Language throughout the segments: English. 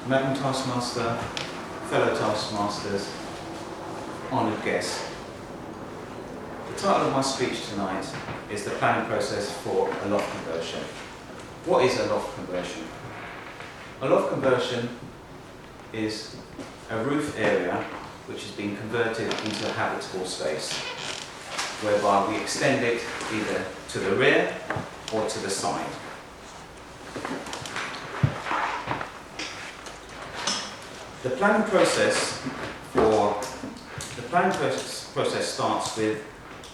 Madam Toastmaster, fellow Toastmasters, honoured guests. The title of my speech tonight is The Planning Process for a Loft Conversion. What is a loft conversion? A loft conversion is a roof area which has been converted into a habitable space, whereby we extend it either to the rear or to the side. The planning process starts with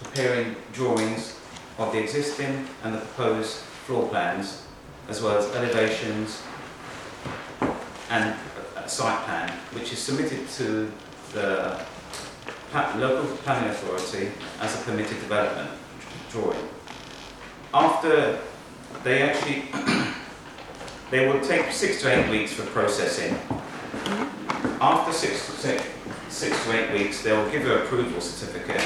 preparing drawings of the existing and the proposed floor plans, as well as elevations and a site plan, which is submitted to the local planning authority as a permitted development drawing. After they will take 6 to 8 weeks for processing. After 6 to 8 weeks, they will give you an approval certificate.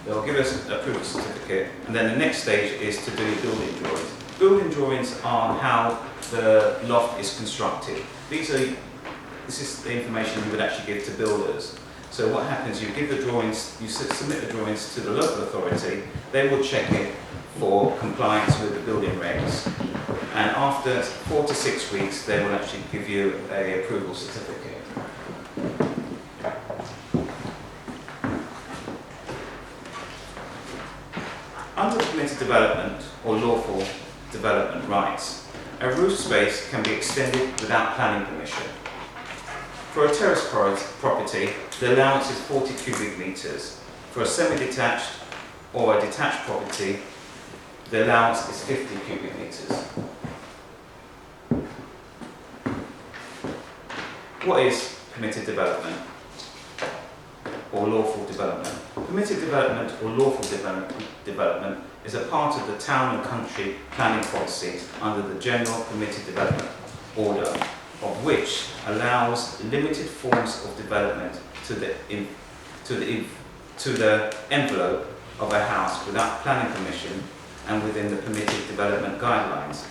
They'll give us an approval certificate, and then the next stage is to do building drawings. Building drawings are how the loft is constructed. This is the information you would actually give to builders. So what happens, you give the drawings, you submit the drawings to the local authority, they will check it for compliance with the building regs. And after 4 to 6 weeks, they will actually give you an approval certificate. Under permitted development or lawful development rights, a roof space can be extended without planning permission. For a terrace property, the allowance is 40 cubic metres. For a semi-detached or a detached property, the allowance is 50 cubic metres. What is permitted development or lawful development? Permitted development or lawful development is a part of the town and country planning policy under the General Permitted Development Order, of which allows limited forms of development to the envelope of a house without planning permission and within the permitted development guidelines.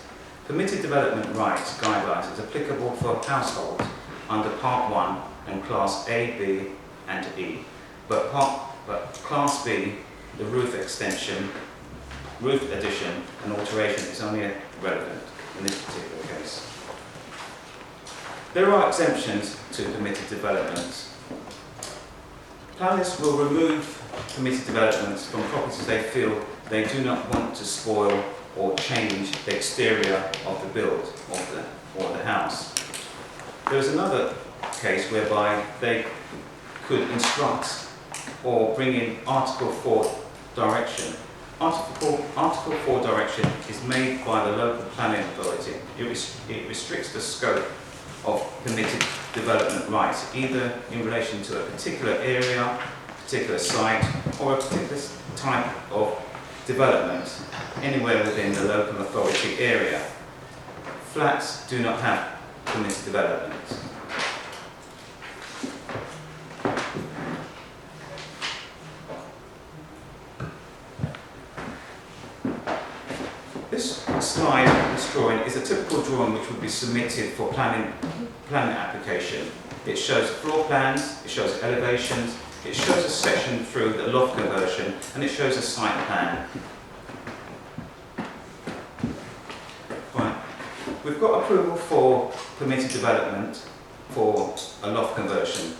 Permitted development rights guidelines is applicable for households under Part 1 and Class A, B and E. But Class B, the roof extension, roof addition and alteration is only relevant in this particular case. There are exemptions to permitted developments. Planners will remove permitted developments from properties they feel they do not want to spoil or change the exterior of the build or the house. There is another case whereby they could instruct or bring in Article 4 direction. Article 4 direction is made by the local planning authority. It restricts the scope of permitted development rights, either in relation to a particular area, particular site, or a particular type of development anywhere within the local authority area. Flats do not have permitted development. This slide, this drawing, is a typical drawing which would be submitted for planning application. It shows floor plans, it shows elevations, it shows a section through the loft conversion, and it shows a site plan. Right. We've got approval for permitted development for a loft conversion.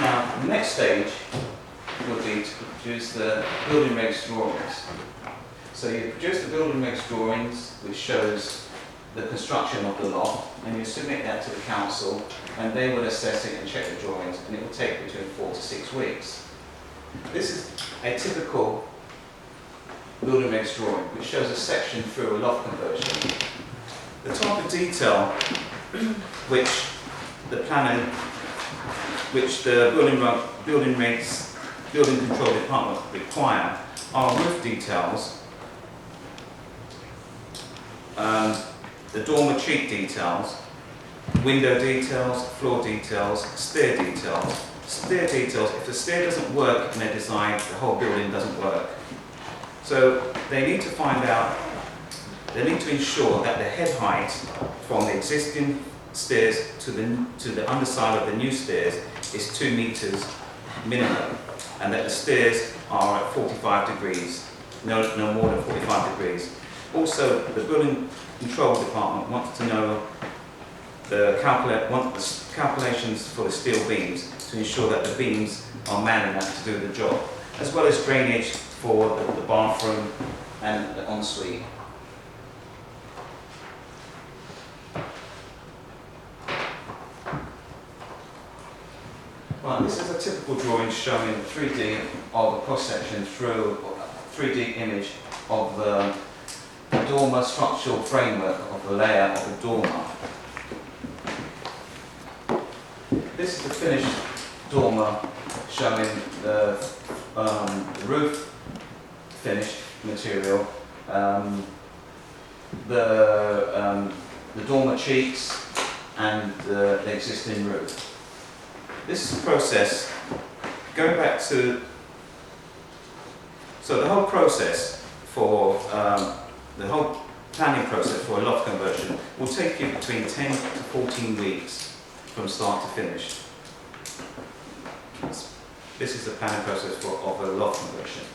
Now, the next stage would be to produce the building regs drawings. So you produce the building regs drawings, which shows the construction of the loft, and you submit that to the council, and they will assess it and check the drawings, and it will take between 4 to 6 weeks. This is a typical building regs drawing, which shows a section through a loft conversion. The type of detail which the building control department require are roof details, the dormer cheek details, window details, floor details, stair details. Stair details, if the stair doesn't work in their design, the whole building doesn't work. So they need to find out they need to ensure that the head height from the existing stairs to the underside of the new stairs is 2 meters minimum, and that the stairs are at 45 degrees, no more than 45 degrees. Also, the building control department wants to know the calculations for the steel beams to ensure that the beams are man enough to do the job, as well as drainage for the bathroom and the ensuite. Right, this is a typical drawing showing 3D of a cross-section through 3D image of the dormer structural framework of the layer of the dormer. This is the finished dormer showing the roof finished material, the dormer cheeks, and the existing roof. This is a process going back to, so the whole process for the whole planning process for a loft conversion will take you between 10 to 14 weeks from start to finish. This is the planning process of a loft conversion.